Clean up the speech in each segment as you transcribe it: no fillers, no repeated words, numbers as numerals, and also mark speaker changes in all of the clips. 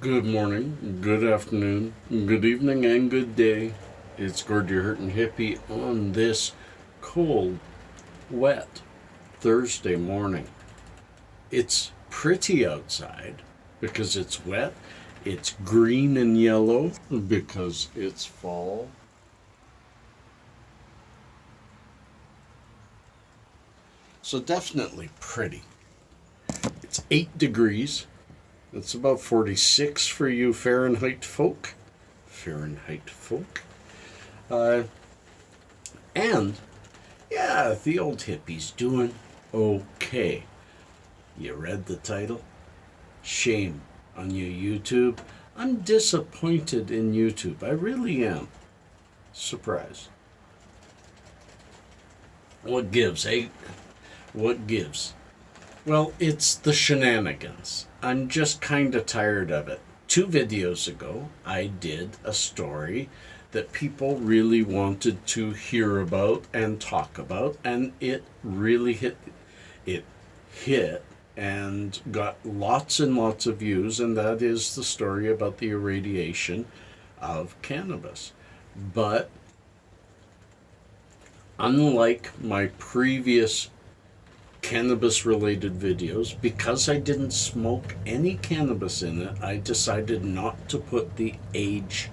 Speaker 1: Good morning, good afternoon, good evening, and good day. It's Gord Your Hurtin' Hippie on this cold, wet Thursday morning. It's pretty outside because it's wet. It's green and yellow because it's fall. So definitely pretty. It's 8 degrees. It's about 46 for you Fahrenheit folk. And, yeah, the old hippie's doing okay. You read the title? Shame on you, YouTube. I'm disappointed in YouTube. I really am. Surprised. What gives, eh? What gives? Well, it's the shenanigans. I'm just kind of tired of it. 2 videos ago, I did a story that people really wanted to hear about and talk about, and it really hit. It hit and got lots and lots of views, and that is the story about the irradiation of cannabis. But unlike my previous cannabis-related videos, because I didn't smoke any cannabis in it, I decided not to put the age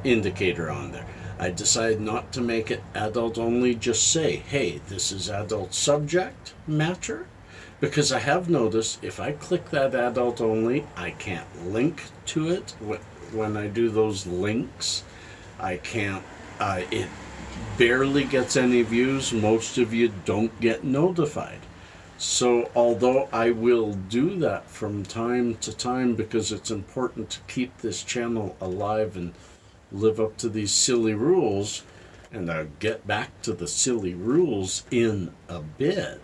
Speaker 1: indicator on there. I decided not to make it adult only, just say, hey, this is adult subject matter, because I have noticed if I click that adult only, I can't link to it. When I do those links, I can't, it barely gets any views. Most of you don't get notified. So although I will do that from time to time because it's important to keep this channel alive and live up to these silly rules, and I'll get back to the silly rules in a bit,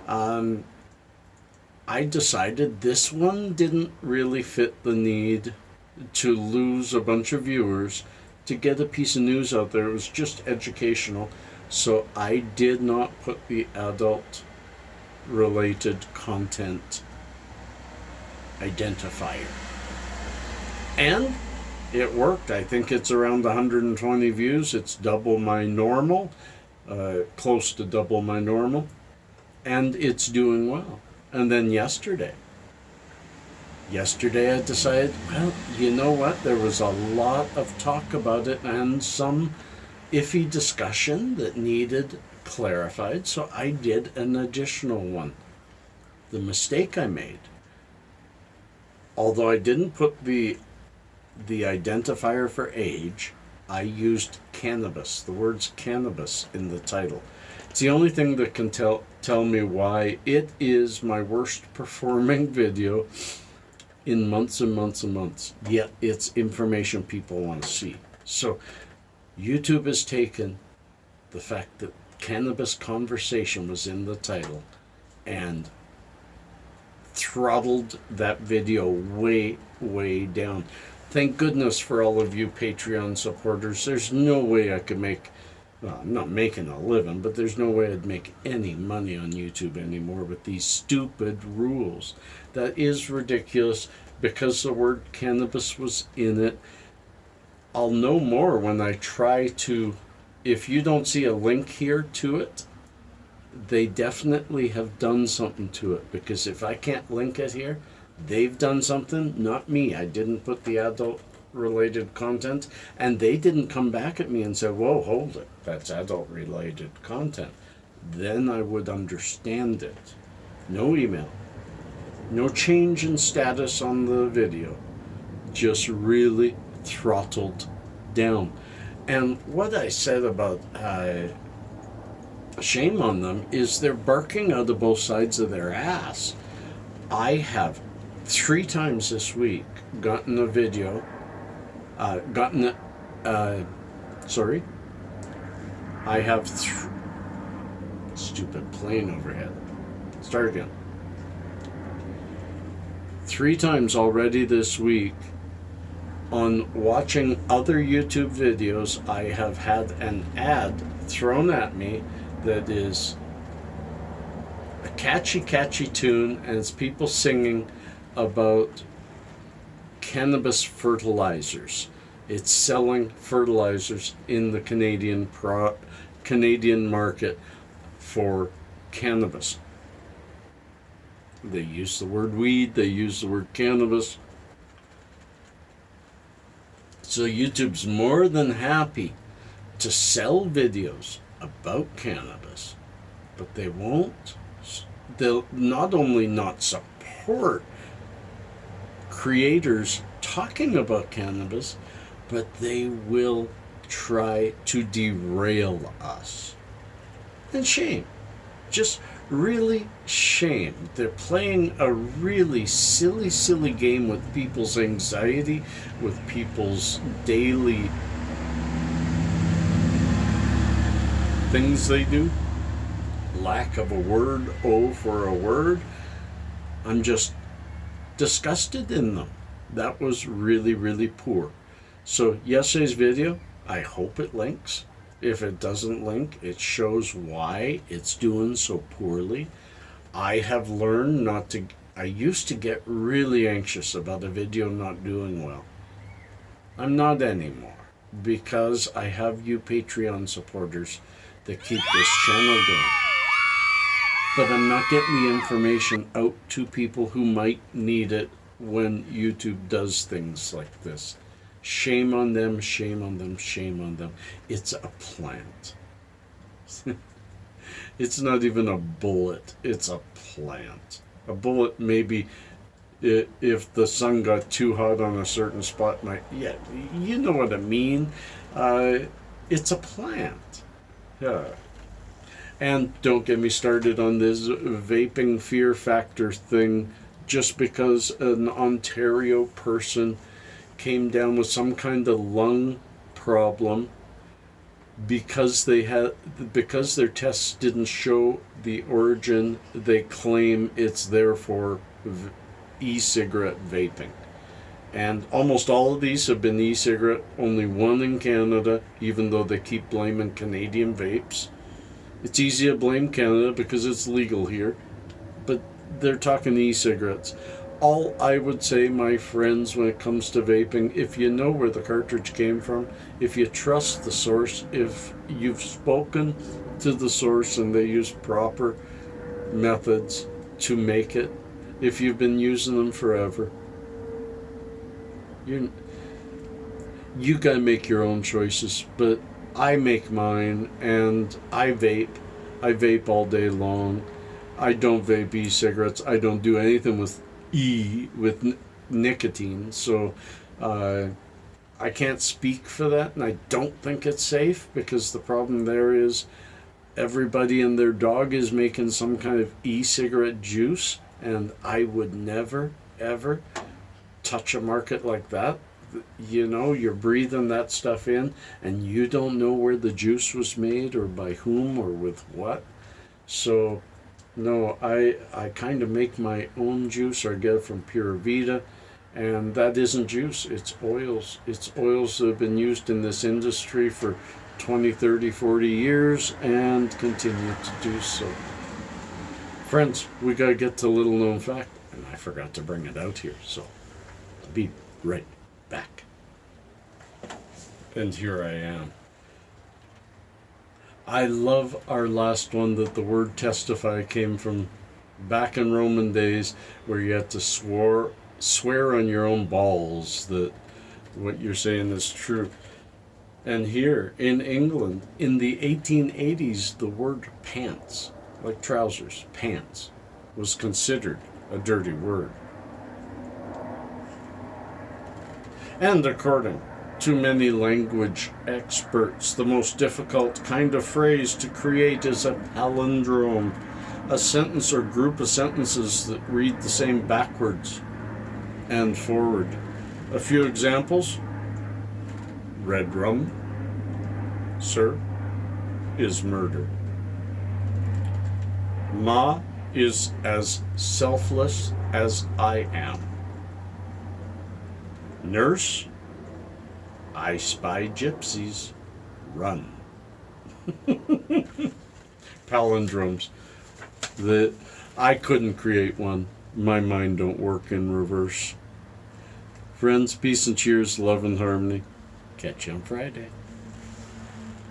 Speaker 1: I decided this one didn't really fit the need to lose a bunch of viewers to get a piece of news out there. It was just educational, so I did not put the adult related content identifier, and it worked. I think it's around 120 views. It's double my normal, close to double my normal, and it's doing well. And then yesterday I decided, well, you know what? There was a lot of talk about it and some iffy discussion that needed clarified, so I did an additional one. The mistake I made, although I didn't put the identifier for age, I used cannabis, the words cannabis in the title. It's the only thing that can tell me why it is my worst performing video in months and months and months, yet it's information people want to see. So YouTube has taken the fact that cannabis conversation was in the title and throttled that video way, way down. Thank goodness for all of you Patreon supporters. There's no way I could make, well, I'm not making a living, but there's no way I'd make any money on YouTube anymore with these stupid rules. That is ridiculous because the word cannabis was in it. I'll know more when I try to, if you don't see a link here to it, they definitely have done something to it, because if I can't link it here, they've done something, not me. I didn't put the adult related content, and they didn't come back at me and say, whoa, hold it, that's adult related content. Then I would understand it. No email, no change in status on the video, just really throttled down. And what I said about shame on them is they're barking out of both sides of their ass. I have 3 times this week gotten a video, I have stupid plane overhead. Start again. 3 times already this week on watching other YouTube videos, I have had an ad thrown at me that is a catchy tune, and it's people singing about cannabis fertilizers. It's selling fertilizers in the Canadian market for cannabis. They use the word weed, they use the word cannabis. So YouTube's more than happy to sell videos about cannabis, but they won't. They'll not only not support creators talking about cannabis, but they will try to derail us. And shame. Just really shame. They're playing a really silly, silly game with people's anxiety, with people's daily things they do. Lack of a word, for a word. I'm just disgusted in them. That was really, really poor. So yesterday's video, I hope it links. If it doesn't link, it shows why it's doing so poorly. I have learned not to, I used to get really anxious about a video not doing well. I'm not anymore, because I have you Patreon supporters that keep this channel going. But I'm not getting the information out to people who might need it when YouTube does things like this. Shame on them, shame on them, shame on them. It's a plant. It's not even a bullet, it's a plant. A bullet maybe, if the sun got too hot on a certain spot, might, yeah, you know what I mean. It's a plant. Yeah. And don't get me started on this vaping fear factor thing. Just because an Ontario person came down with some kind of lung problem because their tests didn't show the origin, they claim it's therefore e-cigarette vaping. And almost all of these have been e-cigarette, only one in Canada, even though they keep blaming Canadian vapes. It's easy to blame Canada because it's legal here, but they're talking e-cigarettes. All I would say, my friends, when it comes to vaping, if you know where the cartridge came from, if you trust the source, if you've spoken to the source and they use proper methods to make it, if you've been using them forever, you gotta make your own choices. But I make mine, and I vape. I vape all day long. I don't vape e-cigarettes. I don't do anything with nicotine, so I can't speak for that, and I don't think it's safe, because the problem there is everybody and their dog is making some kind of e-cigarette juice, and I would never, ever touch a market like that. You know, you're breathing that stuff in, and you don't know where the juice was made, or by whom, or with what. So no, I kind of make my own juice, or get it from Pura Vida, and that isn't juice, it's oils. It's oils that have been used in this industry for 20, 30, 40 years, and continue to do so. Friends, we gotta get to a little known fact, and I forgot to bring it out here, so I'll be right back. And here I am. I love our last one, that the word testify came from back in Roman days, where you had to swear on your own balls that what you're saying is true. And here in England, in the 1880s, the word pants, like trousers, pants, was considered a dirty word. And according to many language experts, the most difficult kind of phrase to create is a palindrome, a sentence or group of sentences that read the same backwards and forward. A few examples: red rum, sir, is murder. Ma is as selfless as I am. Nurse, I spy gypsies, run. Palindromes. I couldn't create one. My mind don't work in reverse. Friends, peace and cheers, love and harmony. Catch you on Friday.